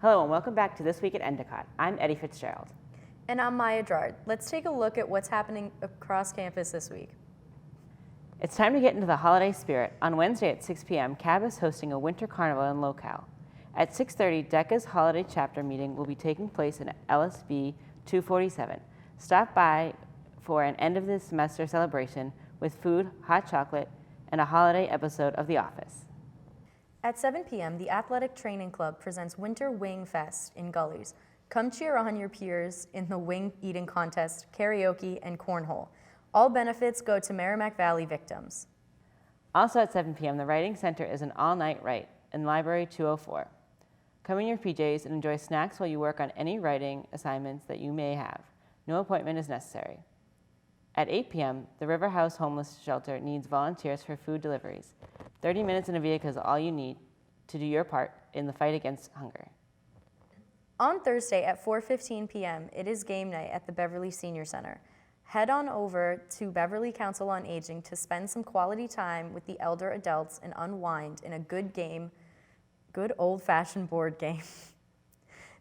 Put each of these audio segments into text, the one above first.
Hello and welcome back to This Week at Endicott. I'm Eddie Fitzgerald. And I'm Maya Drard. Let's take a look at what's happening across campus this week. It's time to get into the holiday spirit. On Wednesday at 6 p.m., CAB is hosting a winter carnival in Locale. At 6:30, DECA's holiday chapter meeting will be taking place in LSB 247. Stop by for an end of the semester celebration with food, hot chocolate, and a holiday episode of The Office. At 7 p.m., the Athletic Training Club presents Winter Wing Fest in Gulls. Come cheer on your peers in the wing eating contest, karaoke, and cornhole. All benefits go to Merrimack Valley victims. Also at 7 p.m., the Writing Center is an all-night write in Library 204. Come in your PJs and enjoy snacks while you work on any writing assignments that you may have. No appointment is necessary. At 8 p.m., the River House Homeless Shelter needs volunteers for food deliveries. 30 minutes in a vehicle is all you need to do your part in the fight against hunger. On Thursday at 4:15 p.m., it is game night at the Beverly Senior Center. Head on over to Beverly Council on Aging to spend some quality time with the elder adults and unwind in a good old-fashioned board game.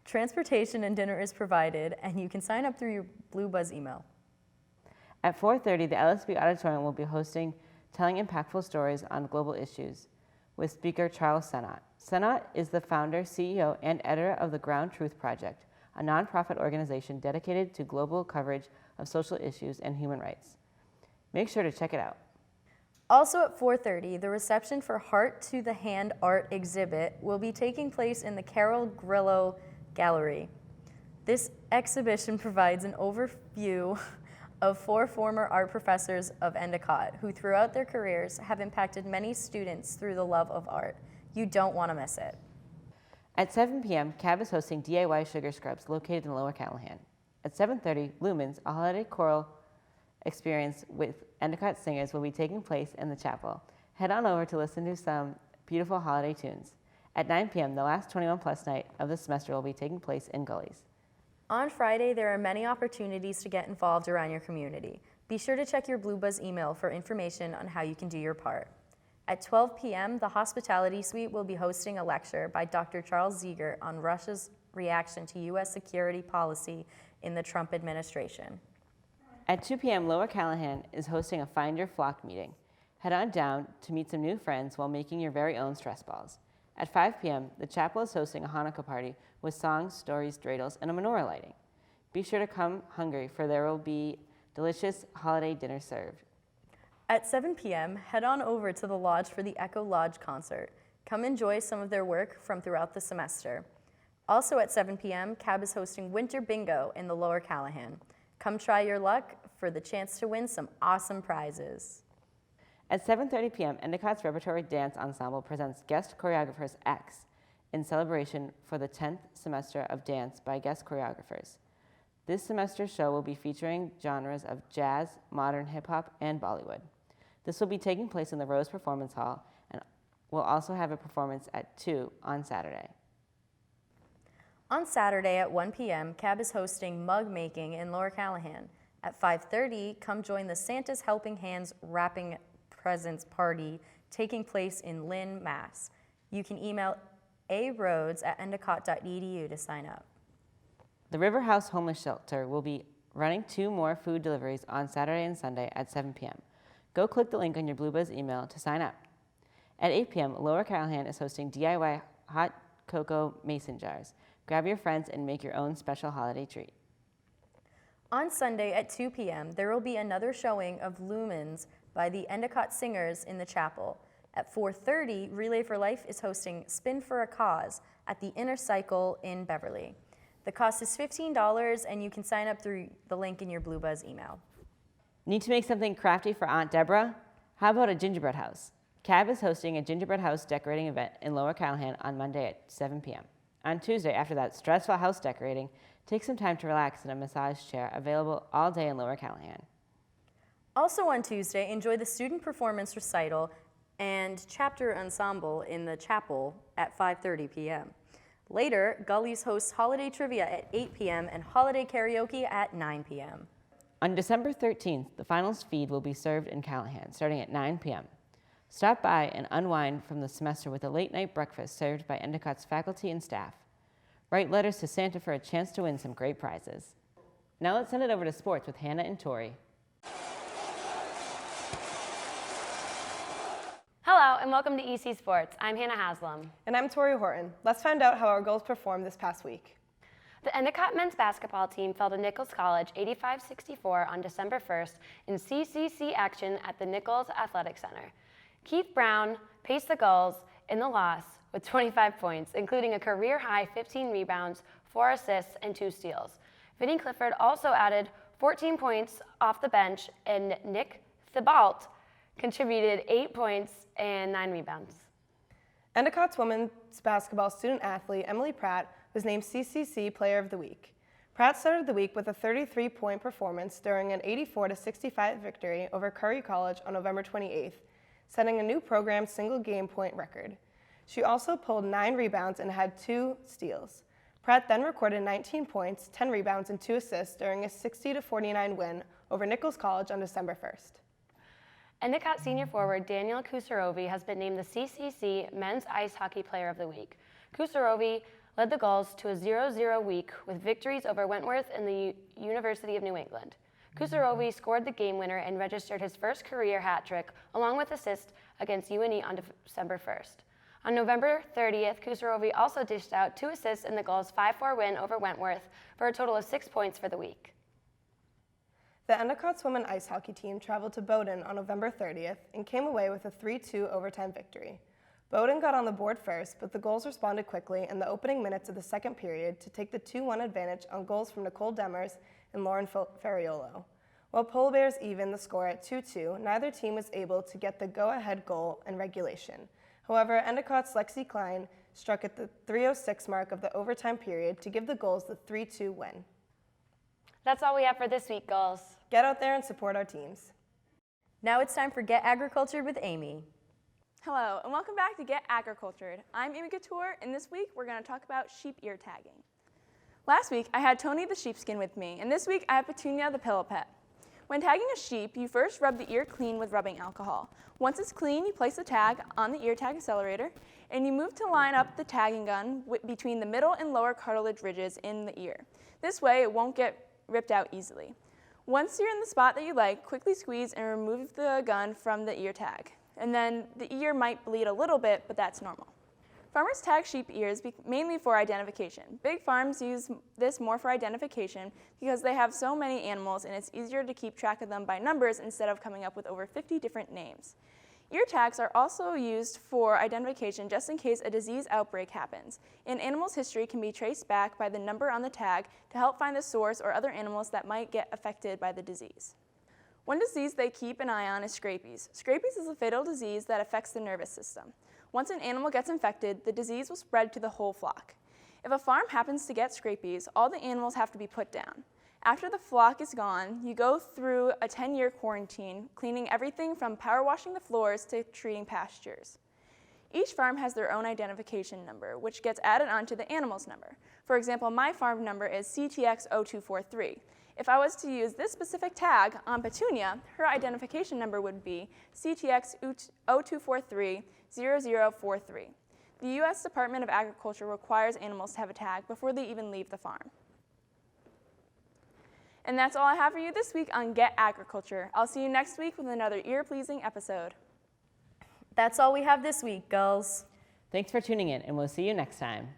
Transportation and dinner is provided, and you can sign up through your Blue Buzz email. At 4:30, the LSB Auditorium will be hosting Telling Impactful Stories on Global Issues with speaker Charles Senott. Senott is the founder, CEO, and editor of the Ground Truth Project, a nonprofit organization dedicated to global coverage of social issues and human rights. Make sure to check it out. Also at 4:30, the reception for Heart to the Hand art exhibit will be taking place in the Carol Grillo Gallery. This exhibition provides an overview of 4 former art professors of Endicott who throughout their careers have impacted many students through the love of art. You don't want to miss it. At 7 p.m., CAB is hosting DIY Sugar Scrubs located in Lower Callahan. At 7:30, Lumens, a holiday choral experience with Endicott singers, will be taking place in the chapel. Head on over to listen to some beautiful holiday tunes. At 9 p.m., the last 21 plus night of the semester will be taking place in Gullies. On Friday, there are many opportunities to get involved around your community. Be sure to check your Blue Buzz email for information on how you can do your part. At 12 p.m., the Hospitality Suite will be hosting a lecture by Dr. Charles Ziegert on Russia's reaction to U.S. security policy in the Trump administration. At 2 p.m., Lower Callahan is hosting a Find Your Flock meeting. Head on down to meet some new friends while making your very own stress balls. At 5 p.m., the chapel is hosting a Hanukkah party with songs, stories, dreidels, and a menorah lighting. Be sure to come hungry, for there will be delicious holiday dinner served. At 7 p.m., head on over to the Lodge for the Echo Lodge concert. Come enjoy some of their work from throughout the semester. Also at 7 p.m., CAB is hosting Winter Bingo in the Lower Callahan. Come try your luck for the chance to win some awesome prizes. At 7:30 p.m., Endicott's Repertory Dance Ensemble presents guest choreographers X in celebration for the 10th semester of dance by guest choreographers. This semester's show will be featuring genres of jazz, modern hip-hop, and Bollywood. This will be taking place in the Rose Performance Hall and will also have a performance at 2 on Saturday. On Saturday at 1 p.m., CAB is hosting mug making in Lower Callahan. At 5:30, come join the Santa's Helping Hands Wrapping Presents Party taking place in Lynn, Mass. You can email arhodes@endicott.edu to sign up. The River House Homeless Shelter will be running 2 more food deliveries on Saturday and Sunday at 7 p.m. Go click the link on your Blue Buzz email to sign up. At 8 p.m., Lower Callahan is hosting DIY hot cocoa mason jars. Grab your friends and make your own special holiday treat. On Sunday at 2 p.m., there will be another showing of Lumens by the Endicott Singers in the chapel. At 4:30, Relay for Life is hosting Spin for a Cause at the Inner Cycle in Beverly. The cost is $15, and you can sign up through the link in your Blue Buzz email. Need to make something crafty for Aunt Deborah? How about a gingerbread house? CAB is hosting a gingerbread house decorating event in Lower Callahan on Monday at 7 p.m. On Tuesday, after that stressful house decorating, take some time to relax in a massage chair available all day in Lower Callahan. Also on Tuesday, enjoy the student performance recital and chapter ensemble in the chapel at 5:30 p.m. Later, Gullies hosts holiday trivia at 8 p.m. and holiday karaoke at 9 p.m. On December 13th, the finals feed will be served in Callahan, starting at 9 p.m. Stop by and unwind from the semester with a late-night breakfast served by Endicott's faculty and staff. Write letters to Santa for a chance to win some great prizes. Now let's send it over to sports with Hannah and Tori. Hello and welcome to EC Sports. I'm Hannah Haslam. And I'm Tori Horton. Let's find out how our Gulls performed this past week. The Endicott men's basketball team fell to Nichols College 85-64 on December 1st in CCC action at the Nichols Athletic Center. Keith Brown paced the Gulls in the loss with 25 points, including a career-high 15 rebounds, 4 assists, and 2 steals. Vinnie Clifford also added 14 points off the bench, and Nick Thibault contributed 8 points and 9 rebounds. Endicott's women's basketball student athlete Emily Pratt was named CCC Player of the Week. Pratt started the week with a 33-point performance during an 84-65 victory over Curry College on November 28th, setting a new program single-game point record. She also pulled 9 rebounds and had 2 steals. Pratt then recorded 19 points, 10 rebounds, and 2 assists during a 60-49 win over Nichols College on December 1st. Endicott senior forward Daniel Kusarovi has been named the CCC Men's Ice Hockey Player of the Week. Kusarovi led the Gulls to a 0-0 week with victories over Wentworth and the University of New England. Kusarovi scored the game winner and registered his first career hat trick along with assists against UNE on December 1st. On November 30th, Kusarovi also dished out 2 assists in the Gulls' 5-4 win over Wentworth for a total of 6 points for the week. The Endicott's women's ice hockey team traveled to Bowdoin on November 30th and came away with a 3-2 overtime victory. Bowdoin got on the board first, but the Gulls responded quickly in the opening minutes of the second period to take the 2-1 advantage on goals from Nicole Demers and Lauren Ferriolo. While Pole Bears evened the score at 2-2, neither team was able to get the go-ahead goal in regulation. However, Endicott's Lexi Klein struck at the 3:06 mark of the overtime period to give the Gulls the 3-2 win. That's all we have for this week, Gulls. Get out there and support our teams. Now it's time for Get Agricultured with Amy. Hello, and welcome back to Get Agricultured. I'm Amy Couture, and this week we're going to talk about sheep ear tagging. Last week, I had Tony the sheepskin with me, and this week I have Petunia the pillow pet. When tagging a sheep, you first rub the ear clean with rubbing alcohol. Once it's clean, you place the tag on the ear tag accelerator, and you move to line up the tagging gun between the middle and lower cartilage ridges in the ear. This way, it won't get ripped out easily. Once you're in the spot that you like, quickly squeeze and remove the gun from the ear tag. And then the ear might bleed a little bit, but that's normal. Farmers tag sheep ears mainly for identification. Big farms use this more for identification because they have so many animals and it's easier to keep track of them by numbers instead of coming up with over 50 different names. Ear tags are also used for identification just in case a disease outbreak happens. An animal's history can be traced back by the number on the tag to help find the source or other animals that might get affected by the disease. One disease they keep an eye on is scabies. Scabies is a fatal disease that affects the nervous system. Once an animal gets infected, the disease will spread to the whole flock. If a farm happens to get scabies, all the animals have to be put down. After the flock is gone, you go through a 10-year quarantine, cleaning everything from power washing the floors to treating pastures. Each farm has their own identification number, which gets added onto the animal's number. For example, my farm number is CTX0243. If I was to use this specific tag on Petunia, her identification number would be CTX0243-0043. The U.S. Department of Agriculture requires animals to have a tag before they even leave the farm. And that's all I have for you this week on Get Agriculture. I'll see you next week with another ear-pleasing episode. That's all we have this week, Gulls. Thanks for tuning in, and we'll see you next time.